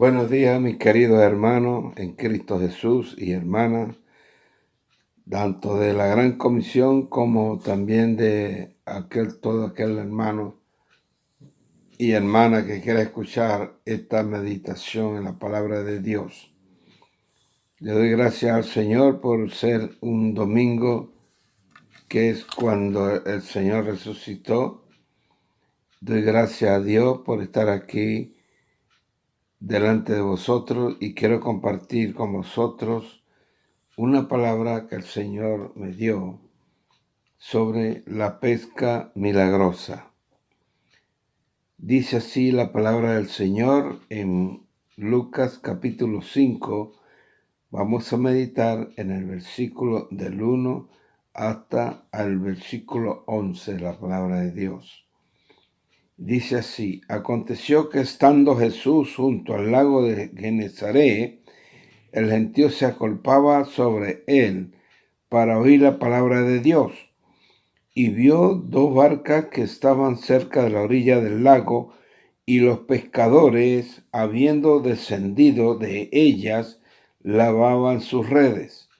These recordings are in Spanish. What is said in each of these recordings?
Buenos días, mis queridos hermanos en Cristo Jesús y hermanas, tanto de la Gran Comisión como también de todo aquel hermano y hermana que quiera escuchar esta meditación en la palabra de Dios. Le doy gracias al Señor por ser un domingo que es cuando el Señor resucitó. Doy gracias a Dios por estar aquí delante de vosotros y quiero compartir con vosotros una palabra que el Señor me dio sobre la pesca milagrosa. Dice así la palabra del Señor en Lucas capítulo 5. Vamos a meditar en el versículo del 1 hasta el versículo 11, la palabra de Dios. Dice así: aconteció que estando Jesús junto al lago de Genesaret, el gentío se acolpaba sobre él para oír la palabra de Dios. Y vio dos barcas que estaban cerca de la orilla del lago, y los pescadores, habiendo descendido de ellas, lavaban sus redes.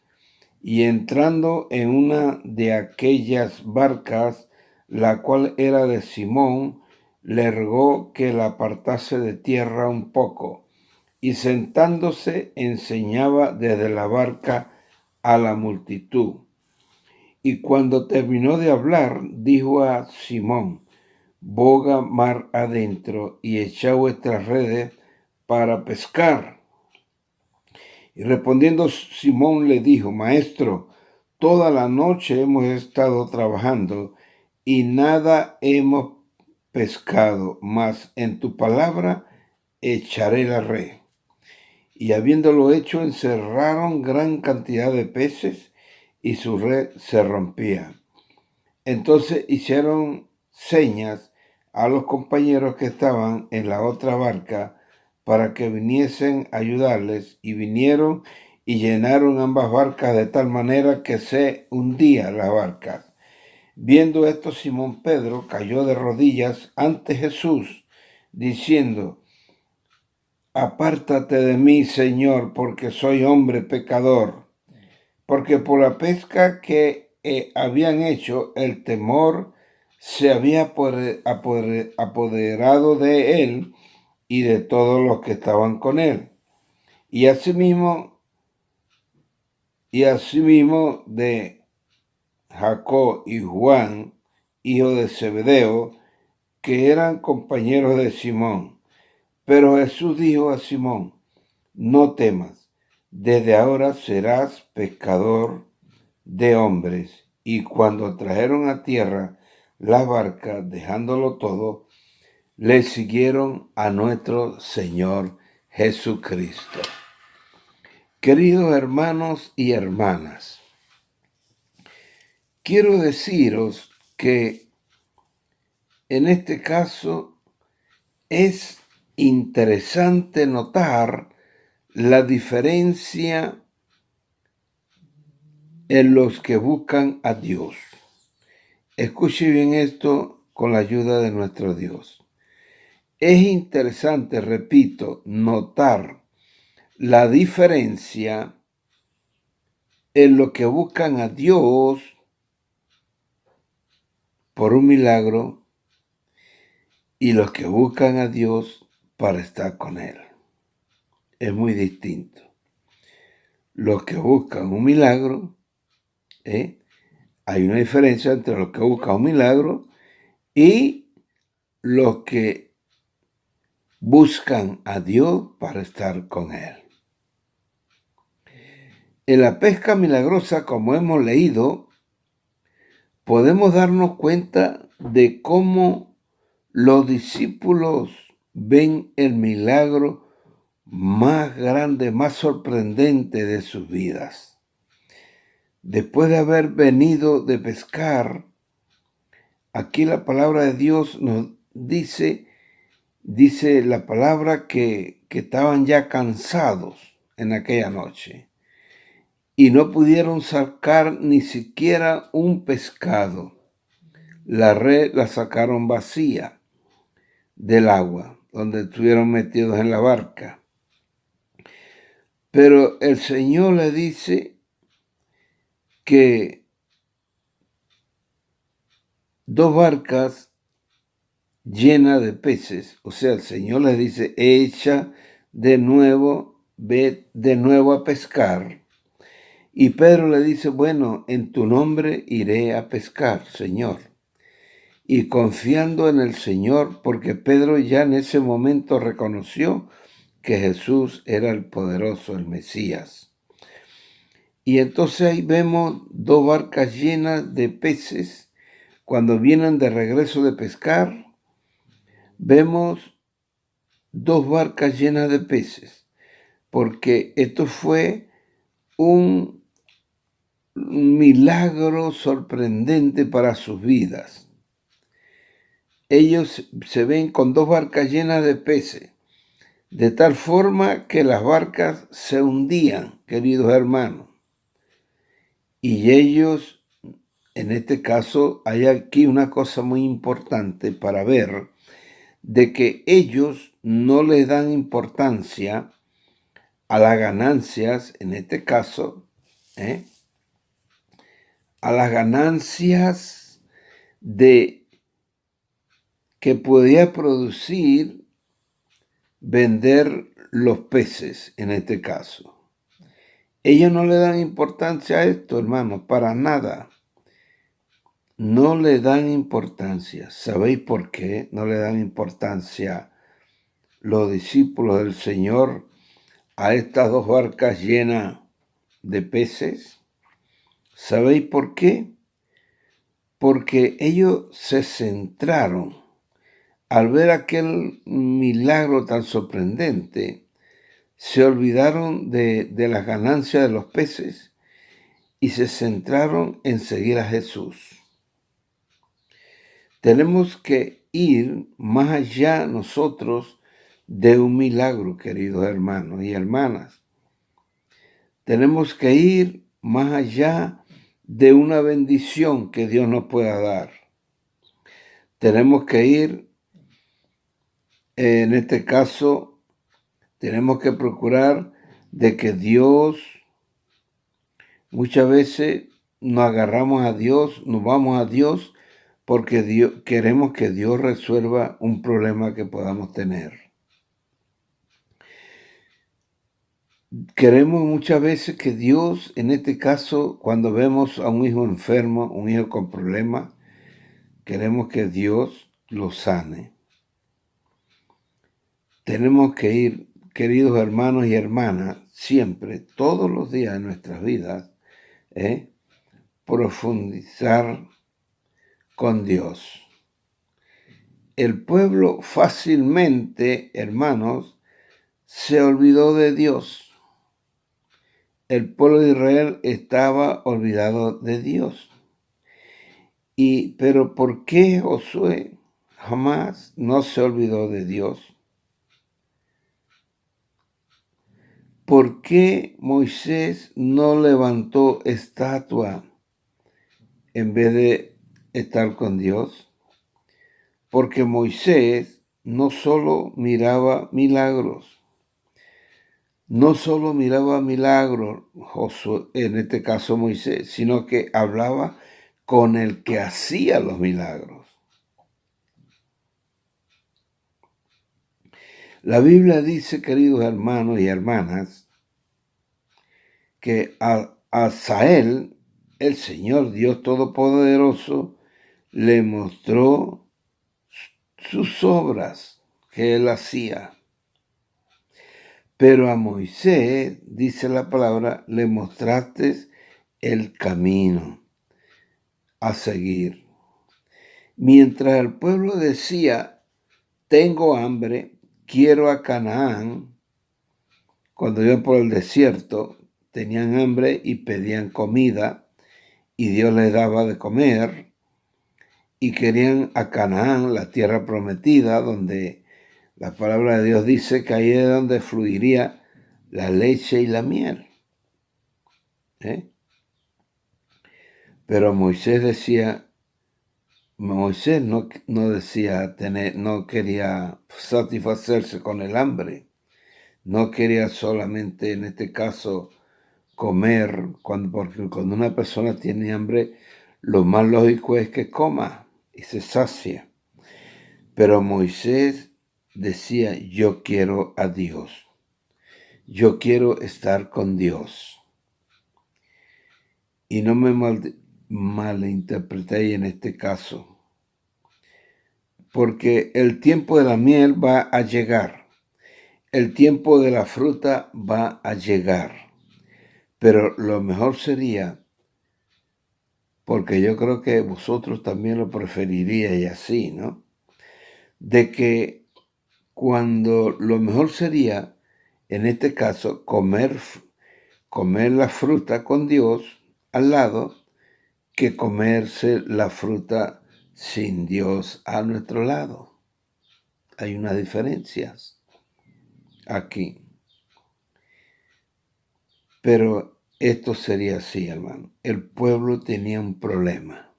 Y entrando en una de aquellas barcas, la cual era de Simón, le rogó que la apartase de tierra un poco, y sentándose enseñaba desde la barca a la multitud. Y cuando terminó de hablar, dijo a Simón: boga mar adentro y echa vuestras redes para pescar. Y respondiendo Simón le dijo: Maestro, toda la noche hemos estado trabajando y nada hemos pescado, mas en tu palabra echaré la red. Y habiéndolo hecho, encerraron gran cantidad de peces y su red se rompía. Entonces hicieron señas a los compañeros que estaban en la otra barca para que viniesen a ayudarles, y vinieron y llenaron ambas barcas de tal manera que se hundían las barcas. Viendo esto, Simón Pedro cayó de rodillas ante Jesús, diciendo: apártate de mí, Señor, porque soy hombre pecador. Porque por la pesca que habían hecho, el temor se había apoderado de él y de todos los que estaban con él. Y asimismo de Jacob y Juan, hijo de Zebedeo, que eran compañeros de Simón. Pero Jesús dijo a Simón: no temas, desde ahora serás pescador de hombres. Y cuando trajeron a tierra la barca, dejándolo todo, le siguieron a nuestro Señor Jesucristo. Queridos hermanos y hermanas, quiero deciros que en este caso es interesante notar la diferencia en los que buscan a Dios. Escuche bien esto con la ayuda de nuestro Dios. Es interesante, repito, notar la diferencia en lo que buscan a Dios por un milagro y los que buscan a Dios para estar con Él. Es muy distinto. Los que buscan un milagro, hay una diferencia entre los que buscan un milagro y los que buscan a Dios para estar con Él. En la pesca milagrosa, como hemos leído, podemos darnos cuenta de cómo los discípulos ven el milagro más grande, más sorprendente de sus vidas. Después de haber venido de pescar, aquí la palabra de Dios nos dice la palabra que estaban ya cansados en aquella noche y no pudieron sacar ni siquiera un pescado. La red la sacaron vacía del agua donde estuvieron metidos en la barca. Pero el Señor le dice que 2 barcas llenas de peces, o sea, el Señor le dice, echa de nuevo, ve de nuevo a pescar. Y Pedro le dice, bueno, en tu nombre iré a pescar, Señor. Y confiando en el Señor, porque Pedro ya en ese momento reconoció que Jesús era el poderoso, el Mesías. Y entonces ahí vemos 2 barcas llenas de peces. Cuando vienen de regreso de pescar, vemos 2 barcas llenas de peces, porque esto fue un milagro sorprendente para sus vidas. Ellos se ven con 2 barcas llenas de peces, de tal forma que las barcas se hundían, queridos hermanos. Y ellos, en este caso, hay aquí una cosa muy importante para ver, de que ellos no le dan importancia a las ganancias, en este caso, a las ganancias de que podía producir vender los peces, en este caso. Ellos no le dan importancia a esto, hermanos, para nada. No le dan importancia. ¿Sabéis por qué no le dan importancia los discípulos del Señor a estas 2 barcas llenas de peces? ¿Sabéis por qué? Porque ellos se centraron, al ver aquel milagro tan sorprendente, se olvidaron de las ganancias de los peces y se centraron en seguir a Jesús. Tenemos que ir más allá nosotros de un milagro, queridos hermanos y hermanas. Tenemos que ir más allá de una bendición que Dios nos pueda dar. Tenemos que ir, en este caso, tenemos que procurar de que Dios, muchas veces nos agarramos a Dios, nos vamos a Dios, porque queremos que Dios resuelva un problema que podamos tener. Queremos muchas veces que Dios, en este caso, cuando vemos a un hijo enfermo, un hijo con problemas, queremos que Dios lo sane. Tenemos que ir, queridos hermanos y hermanas, siempre, todos los días de nuestras vidas, profundizar con Dios. El pueblo fácilmente, hermanos, se olvidó de Dios. El pueblo de Israel estaba olvidado de Dios. Pero ¿por qué Josué jamás no se olvidó de Dios? ¿Por qué Moisés no levantó estatua en vez de estar con Dios? Porque Moisés no solo miraba milagros, Josué, en este caso Moisés, sino que hablaba con el que hacía los milagros. La Biblia dice, queridos hermanos y hermanas, que a Asael, el Señor Dios Todopoderoso, le mostró sus obras que él hacía. Pero a Moisés, dice la palabra, le mostraste el camino a seguir. Mientras el pueblo decía, tengo hambre, quiero a Canaán, cuando iban por el desierto, tenían hambre y pedían comida, y Dios les daba de comer, y querían a Canaán, la tierra prometida, donde la palabra de Dios dice que ahí es donde fluiría la leche y la miel. Pero Moisés no quería satisfacerse con el hambre, No quería solamente, en este caso, comer, porque cuando una persona tiene hambre, lo más lógico es que coma y se sacie. Pero Moisés decía, yo quiero a Dios. Yo quiero estar con Dios. Y no me malinterpreté en este caso, porque el tiempo de la miel va a llegar, el tiempo de la fruta va a llegar, pero lo mejor sería, porque yo creo que vosotros también lo preferiríais así, ¿no? De que cuando lo mejor sería, en este caso, comer la fruta con Dios al lado, que comerse la fruta sin Dios a nuestro lado. Hay unas diferencias aquí. Pero esto sería así, hermano. El pueblo tenía un problema.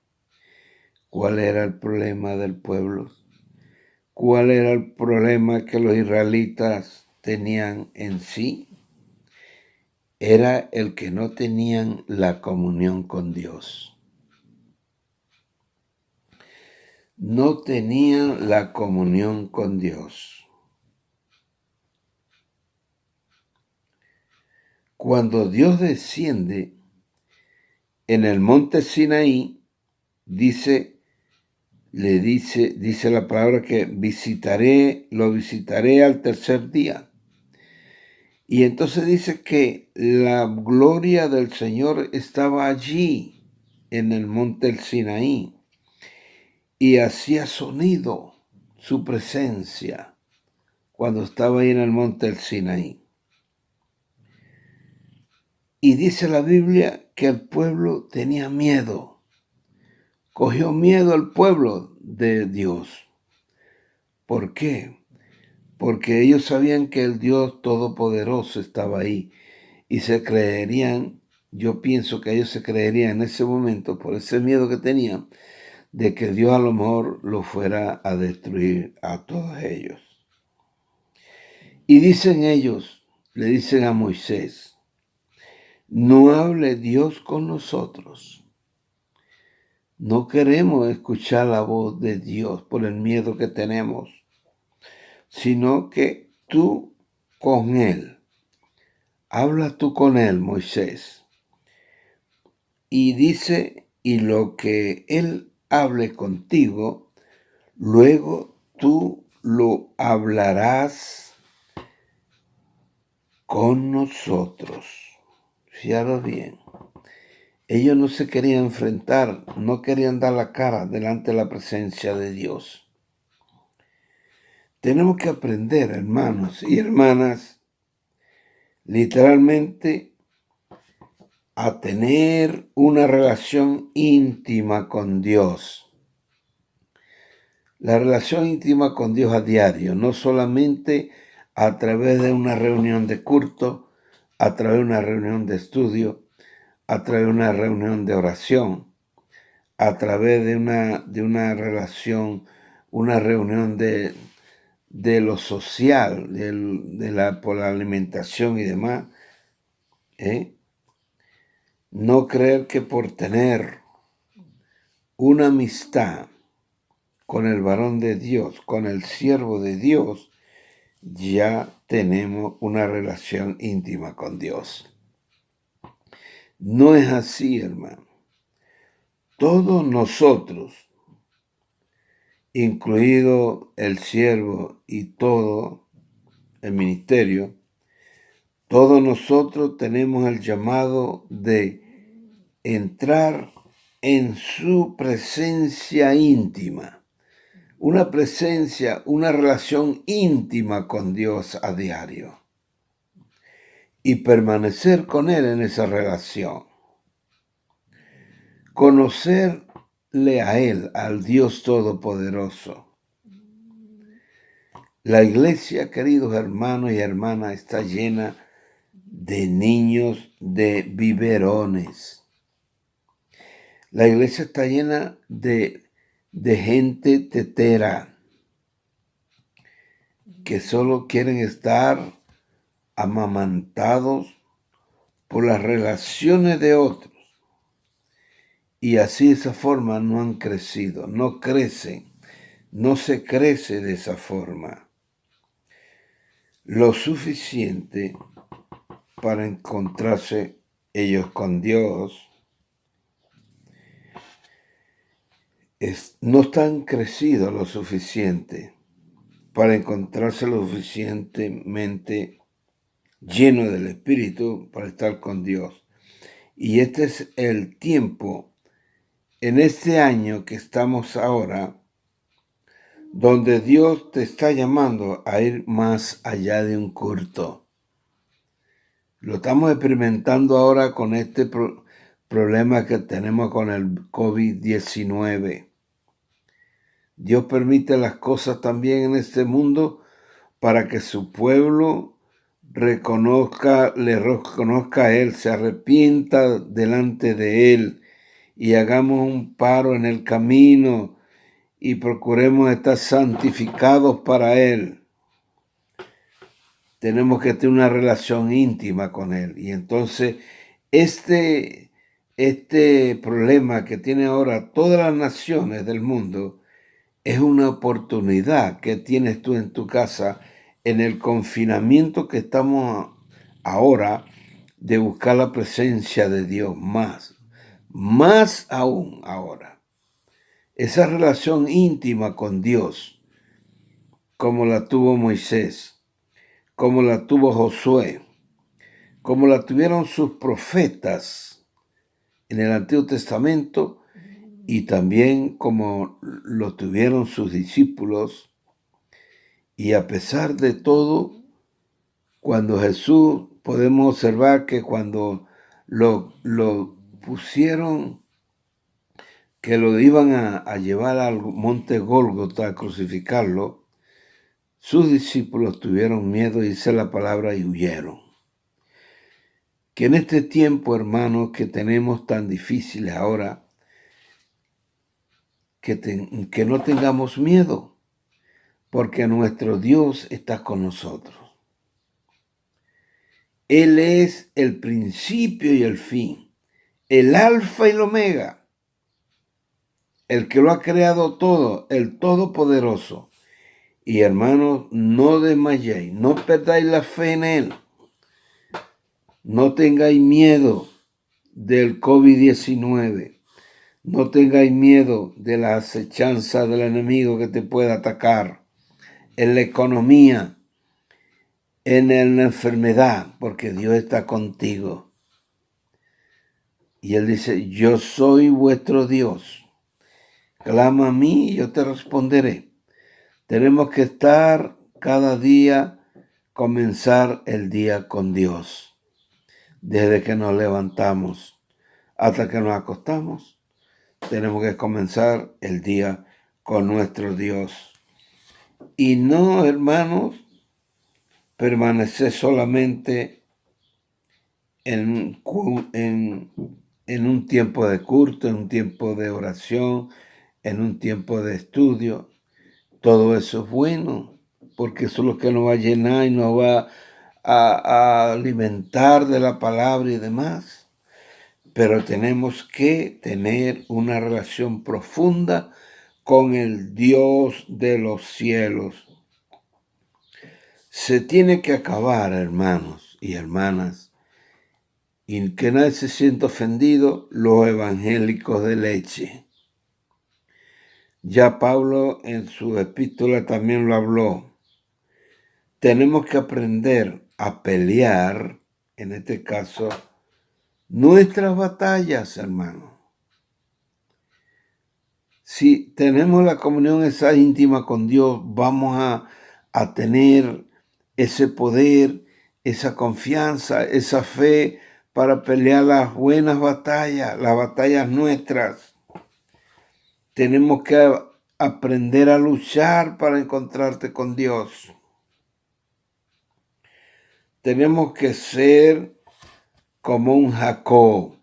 ¿Cuál era el problema del pueblo? ¿Cuál era el problema que los israelitas tenían en sí? Era el que no tenían la comunión con Dios. No tenían la comunión con Dios. Cuando Dios desciende en el monte Sinaí, dice la palabra que lo visitaré al tercer día. Y entonces dice que la gloria del Señor estaba allí en el monte del Sinaí y hacía sonido su presencia cuando estaba ahí en el monte del Sinaí. Y dice la Biblia que el pueblo tenía miedo, cogió miedo al pueblo de Dios. ¿Por qué? Porque ellos sabían que el Dios Todopoderoso estaba ahí y se creerían, yo pienso que ellos se creerían en ese momento, por ese miedo que tenían, de que Dios a lo mejor lo fuera a destruir a todos ellos. Y dicen ellos, le dicen a Moisés, no hable Dios con nosotros. No queremos escuchar la voz de Dios por el miedo que tenemos, sino que tú con Él. Habla tú con Él, Moisés. Y dice, y lo que Él hable contigo, luego tú lo hablarás con nosotros. Fíjate bien. Ellos no se querían enfrentar, no querían dar la cara delante de la presencia de Dios. Tenemos que aprender, hermanos y hermanas, literalmente a tener una relación íntima con Dios. La relación íntima con Dios a diario, no solamente a través de una reunión de culto, a través de una reunión de estudio, a través de una reunión de oración, a través de una relación, una reunión de lo social, por la alimentación y demás. No creer que por tener una amistad con el varón de Dios, con el siervo de Dios, ya tenemos una relación íntima con Dios. No es así, hermano. Todos nosotros, incluido el siervo y todo el ministerio, todos nosotros tenemos el llamado de entrar en su presencia íntima. Una presencia, una relación íntima con Dios a diario. Y permanecer con Él en esa relación. Conocerle a Él, al Dios Todopoderoso. La iglesia, queridos hermanos y hermanas, está llena de niños de biberones. La iglesia está llena de gente tetera que solo quieren estar amamantados por las relaciones de otros. Y así de esa forma no han crecido, no crecen, no se crece de esa forma lo suficiente para encontrarse ellos con Dios. No están crecidos lo suficiente para encontrarse lo suficientemente lleno del Espíritu para estar con Dios. Y este es el tiempo, en este año que estamos ahora, donde Dios te está llamando a ir más allá de un culto. Lo estamos experimentando ahora con este problema que tenemos con el COVID-19. Dios permite las cosas también en este mundo para que su pueblo le reconozca a Él, se arrepienta delante de Él y hagamos un paro en el camino y procuremos estar santificados para Él. Tenemos que tener una relación íntima con Él. Y entonces este problema que tiene ahora todas las naciones del mundo es una oportunidad que tienes tú en tu casa en el confinamiento que estamos ahora de buscar la presencia de Dios más aún ahora. Esa relación íntima con Dios, como la tuvo Moisés, como la tuvo Josué, como la tuvieron sus profetas en el Antiguo Testamento y también como lo tuvieron sus discípulos. Y a pesar de todo, cuando Jesús, podemos observar que cuando lo pusieron, que lo iban a llevar al monte Gólgota a crucificarlo, sus discípulos tuvieron miedo, dice la palabra, y huyeron. Que en este tiempo, hermanos, que tenemos tan difíciles ahora, que no tengamos miedo, porque nuestro Dios está con nosotros. Él es el principio y el fin, el alfa y el omega, el que lo ha creado todo, el todopoderoso. Y hermanos, no desmayéis, no perdáis la fe en Él. No tengáis miedo del COVID-19. No tengáis miedo de la acechanza del enemigo que te pueda atacar en la economía, en la enfermedad, porque Dios está contigo. Y Él dice, yo soy vuestro Dios. Clama a mí y yo te responderé. Tenemos que estar cada día, comenzar el día con Dios. Desde que nos levantamos hasta que nos acostamos, tenemos que comenzar el día con nuestro Dios. Y no, hermanos, permanecer solamente en un tiempo de culto, en un tiempo de oración, en un tiempo de estudio. Todo eso es bueno, porque eso es lo que nos va a llenar y nos va a alimentar de la palabra y demás. Pero tenemos que tener una relación profunda con el Dios de los cielos. Se tiene que acabar, hermanos y hermanas, y que nadie se sienta ofendido, los evangélicos de leche. Ya Pablo en su epístola también lo habló. Tenemos que aprender a pelear, en este caso, nuestras batallas, hermano. Si tenemos la comunión esa íntima con Dios, vamos a tener ese poder, esa confianza, esa fe para pelear las buenas batallas, las batallas nuestras. Tenemos que aprender a luchar para encontrarte con Dios. Tenemos que ser como un Jacob,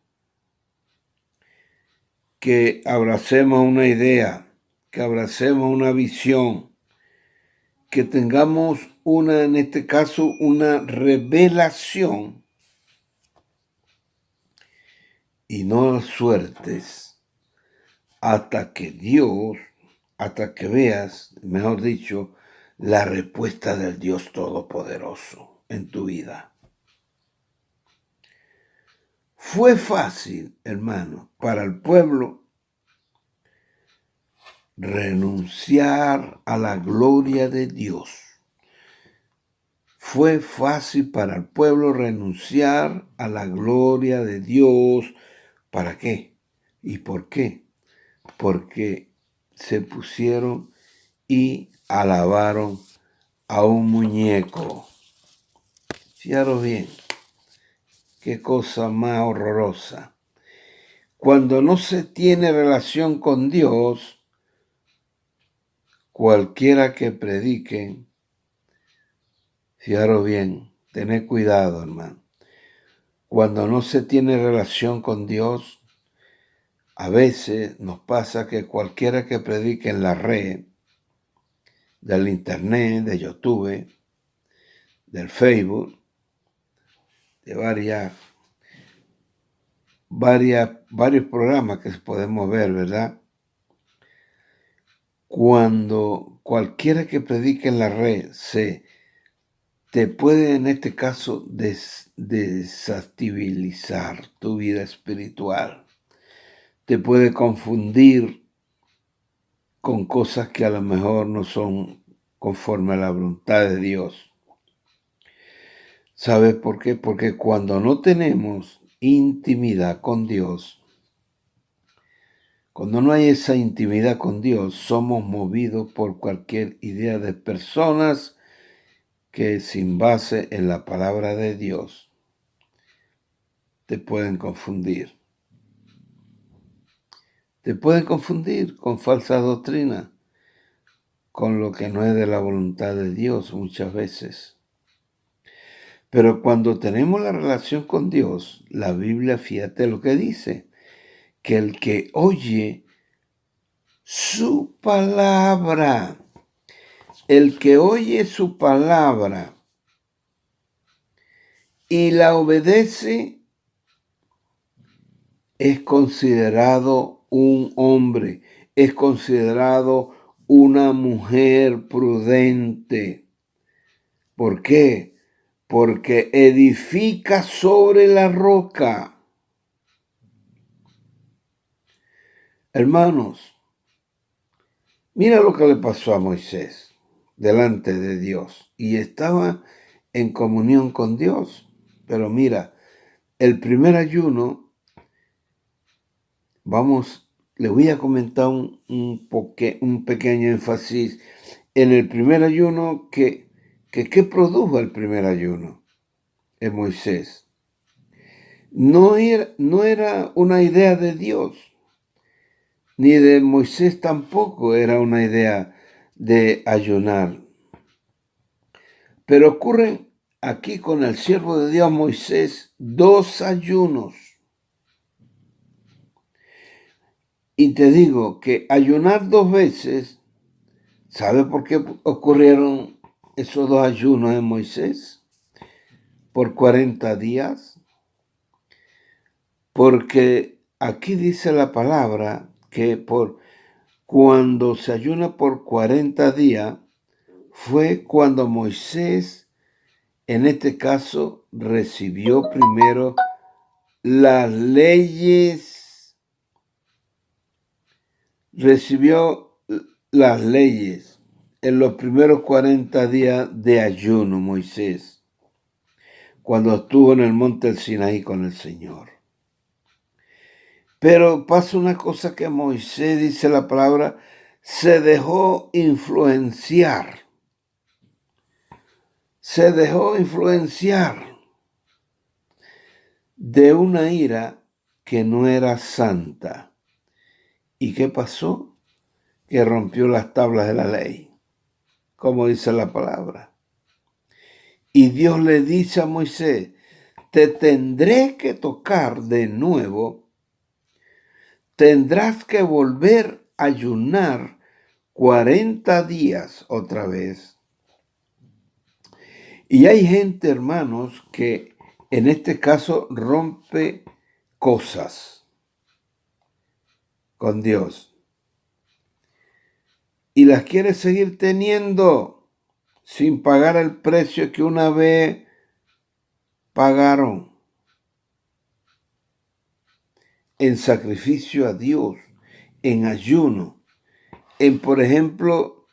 que abracemos una idea, que abracemos una visión, que tengamos en este caso, una revelación y no suertes hasta que veas, mejor dicho, la respuesta del Dios Todopoderoso en tu vida. Fue fácil, hermano, para el pueblo renunciar a la gloria de Dios. Fue fácil para el pueblo renunciar a la gloria de Dios. ¿Para qué? ¿Y por qué? Porque se pusieron y alabaron a un muñeco. Fijaros bien, qué cosa más horrorosa. Cuando no se tiene relación con Dios, cualquiera que predique, fijaros bien, tened cuidado, hermano. Cuando no se tiene relación con Dios, a veces nos pasa que cualquiera que predique en la red, del internet, de YouTube, del Facebook, de varios programas que podemos ver, ¿verdad? Cuando cualquiera que predique en la red te puede, en este caso, desestabilizar tu vida espiritual. Te puede confundir con cosas que a lo mejor no son conforme a la voluntad de Dios. ¿Sabes por qué? Porque cuando no tenemos intimidad con Dios, cuando no hay esa intimidad con Dios, somos movidos por cualquier idea de personas que sin base en la palabra de Dios te pueden confundir. Te pueden confundir con falsa doctrina, con lo que no es de la voluntad de Dios muchas veces. Pero cuando tenemos la relación con Dios, la Biblia, fíjate lo que dice, que el que oye su palabra, el que oye su palabra y la obedece, es considerado un hombre, es considerado una mujer prudente. ¿Por qué? Porque edifica sobre la roca. Hermanos, mira lo que le pasó a Moisés delante de Dios. Y estaba en comunión con Dios. Pero mira, el primer ayuno, le voy a comentar un pequeño énfasis en el primer ayuno ¿qué produjo el primer ayuno en Moisés? No era una idea de Dios, ni de Moisés tampoco era una idea de ayunar. Pero ocurren aquí con el siervo de Dios Moisés 2 ayunos. Y te digo que ayunar 2 veces, ¿sabe por qué ocurrieron esos 2 ayunos en Moisés? Por 40 días. Porque aquí dice la palabra que cuando se ayuna por 40 días, fue cuando Moisés, en este caso, recibió primero las leyes, en los primeros 40 días de ayuno, Moisés, cuando estuvo en el monte del Sinaí con el Señor. Pero pasa una cosa que Moisés, dice la palabra, se dejó influenciar. Se dejó influenciar de una ira que no era santa. ¿Y qué pasó? Que rompió las tablas de la ley, como dice la palabra. Y Dios le dice a Moisés, te tendré que tocar de nuevo, tendrás que volver a ayunar 40 días otra vez. Y hay gente, hermanos, que en este caso rompe cosas con Dios y las quiere seguir teniendo sin pagar el precio que una vez pagaron en sacrificio a Dios, en ayuno, en, por ejemplo,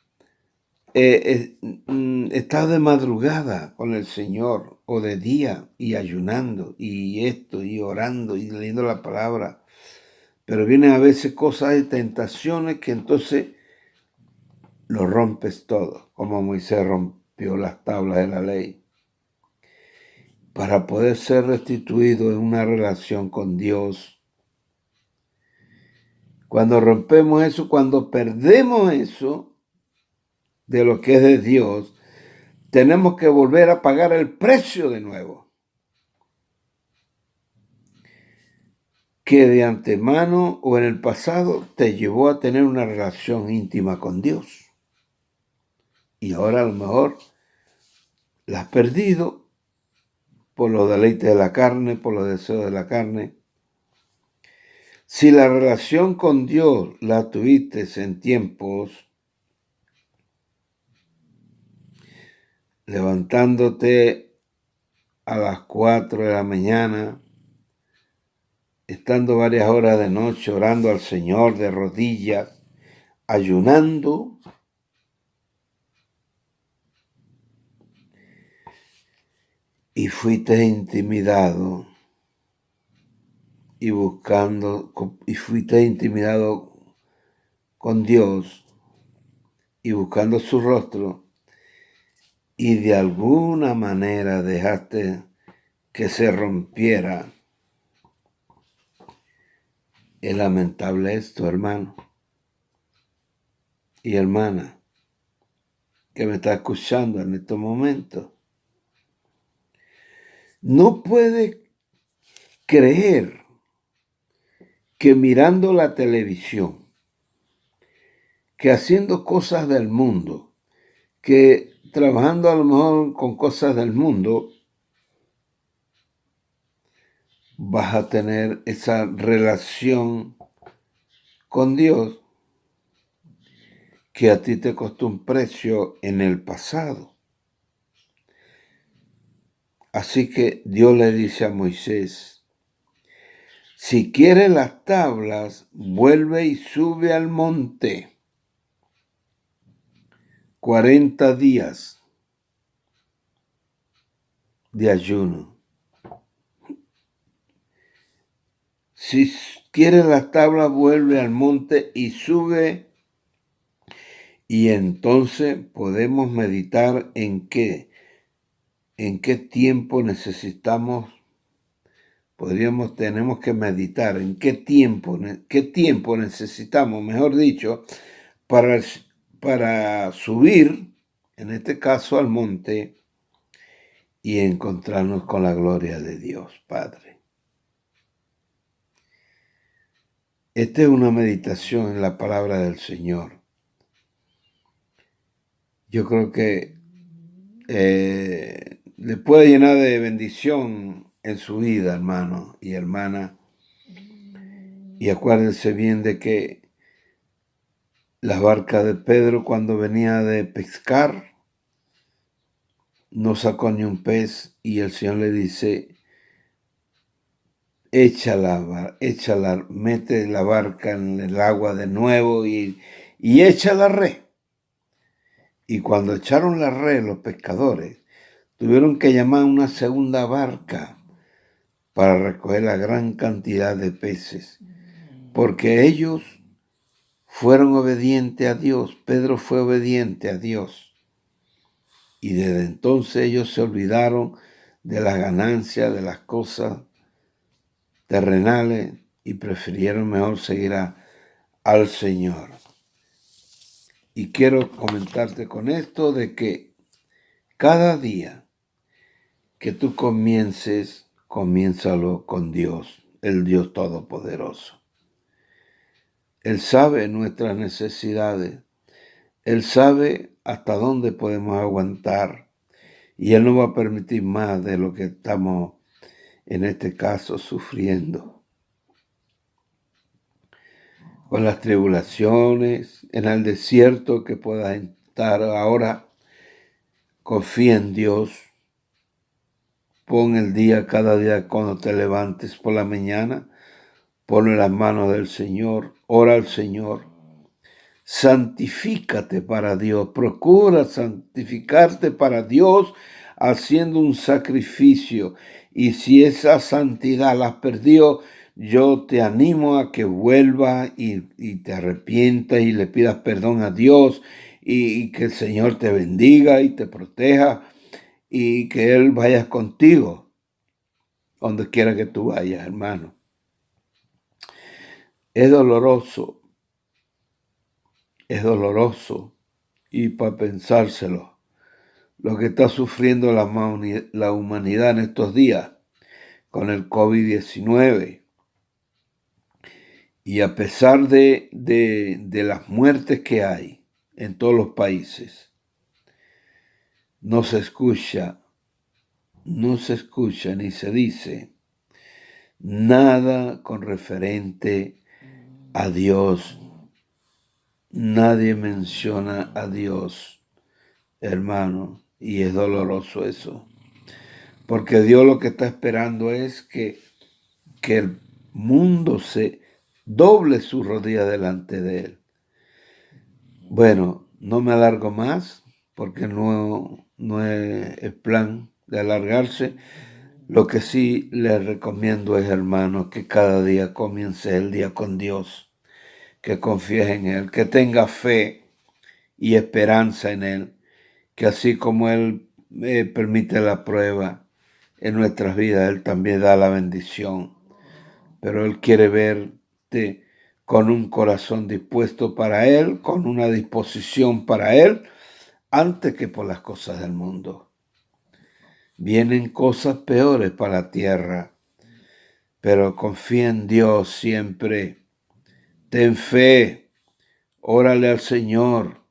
estar de madrugada con el Señor o de día y ayunando y esto y orando y leyendo la palabra. Pero vienen a veces cosas y tentaciones que entonces lo rompes todo, como Moisés rompió las tablas de la ley. Para poder ser restituido en una relación con Dios. Cuando rompemos eso, cuando perdemos eso de lo que es de Dios, tenemos que volver a pagar el precio de nuevo. Que de antemano o en el pasado te llevó a tener una relación íntima con Dios. Y ahora a lo mejor la has perdido por los deleites de la carne, por los deseos de la carne. Si la relación con Dios la tuviste en tiempos levantándote a las 4 de la mañana, estando varias horas de noche orando al Señor de rodillas, ayunando, y fuiste intimidado y fuiste intimidado con Dios y buscando su rostro, y de alguna manera dejaste que se rompiera. Es lamentable esto, hermano y hermana, que me está escuchando en estos momentos. No puede creer que mirando la televisión, que haciendo cosas del mundo, que trabajando a lo mejor con cosas del mundo, vas a tener esa relación con Dios que a ti te costó un precio en el pasado. Así que Dios le dice a Moisés, si quieres las tablas, vuelve y sube al monte 40 días de ayuno. Si quieres las tablas, vuelve al monte y sube, y entonces podemos meditar en qué tiempo necesitamos, tenemos que meditar en qué tiempo necesitamos, mejor dicho, para subir, en este caso al monte, y encontrarnos con la gloria de Dios, Padre. Esta es una meditación en la palabra del Señor. Yo creo que le puede llenar de bendición en su vida, hermano y hermana. Y acuérdense bien de que la barca de Pedro, cuando venía de pescar, no sacó ni un pez, y el Señor le dice, échala, mete la barca en el agua de nuevo y echa la red. Y cuando echaron la red, los pescadores tuvieron que llamar a una segunda barca para recoger la gran cantidad de peces, porque ellos fueron obedientes a Dios. Pedro fue obediente a Dios. Y desde entonces ellos se olvidaron de las ganancias, de las cosas terrenales, y prefirieron mejor seguir al Señor. Y quiero comentarte con esto de que cada día que tú comiénzalo con Dios, el Dios Todopoderoso. Él sabe nuestras necesidades. Él sabe hasta dónde podemos aguantar. Y Él no va a permitir más de lo que estamos, en este caso, sufriendo. Con las tribulaciones, en el desierto que puedas estar ahora, confía en Dios. Pon el día, cada día cuando te levantes por la mañana, ponlo en las manos del Señor, ora al Señor. Santifícate para Dios, procura santificarte para Dios haciendo un sacrificio. Y si esa santidad la has perdido, yo te animo a que vuelvas y te arrepientas y le pidas perdón a Dios y que el Señor te bendiga y te proteja y que Él vaya contigo donde quiera que tú vayas, hermano. Es doloroso y para pensárselo lo que está sufriendo la humanidad en estos días con el COVID-19. Y a pesar de las muertes que hay en todos los países, no se escucha ni se dice nada con referente a Dios. Nadie menciona a Dios, hermano, y es doloroso eso. Porque Dios lo que está esperando es que el mundo se doble su rodilla delante de Él. Bueno, no me alargo más porque no es el plan de alargarse. Lo que sí les recomiendo es, hermano, que cada día comience el día con Dios, que confíes en Él, que tengas fe y esperanza en Él, que así como Él permite la prueba en nuestras vidas, Él también da la bendición. Pero Él quiere verte con un corazón dispuesto para Él, con una disposición para Él, antes que por las cosas del mundo. Vienen cosas peores para la tierra, pero confía en Dios siempre. Ten fe, órale al Señor.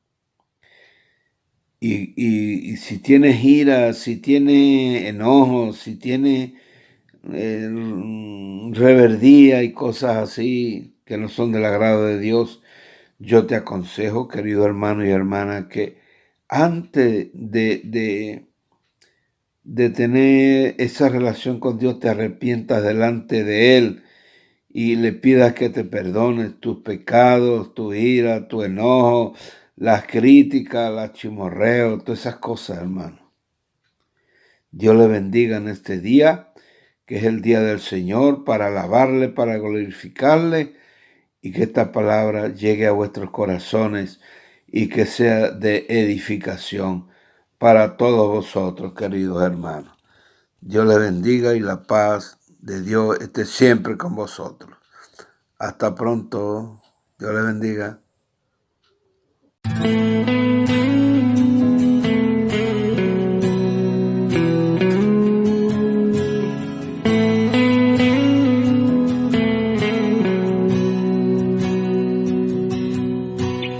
Y si tienes ira, si tienes enojo, si tienes reverdía y cosas así que no son del agrado de Dios, yo te aconsejo, querido hermano y hermana, que antes de tener esa relación con Dios, te arrepientas delante de Él y le pidas que te perdone tus pecados, tu ira, tu enojo, las críticas, las chimorreos, todas esas cosas, hermano. Dios le bendiga en este día, que es el día del Señor, para alabarle, para glorificarle, y que esta palabra llegue a vuestros corazones y que sea de edificación para todos vosotros, queridos hermanos. Dios les bendiga y la paz de Dios esté siempre con vosotros. Hasta pronto. Dios les bendiga.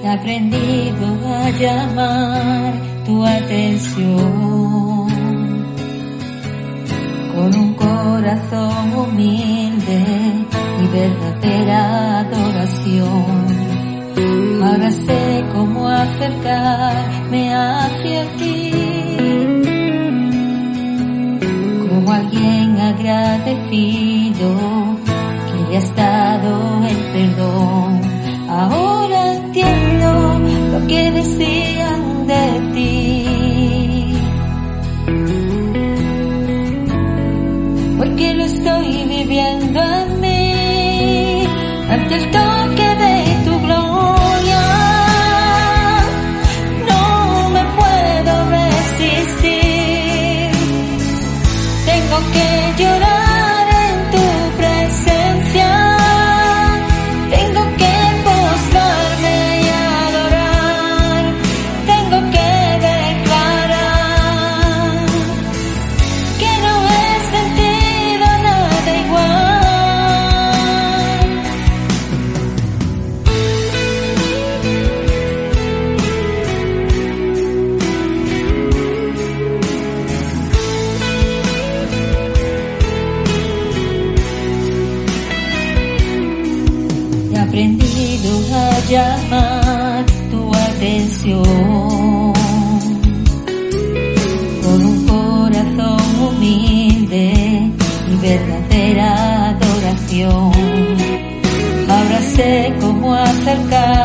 He aprendido a llamar tu atención con un corazón humilde y verdadera adoración. Ahora sé cómo acercarme hacia ti, como alguien agradecido que le has dado el perdón. Ahora entiendo lo que decían de ti, porque lo estoy viviendo en mí, ante el toque de tu gloria. No me puedo resistir, tengo que llorar en tu presencia. Tengo que postrarme y adorar. llamar tu atención. Con un corazón humilde y verdadera adoración, ahora sé cómo acercar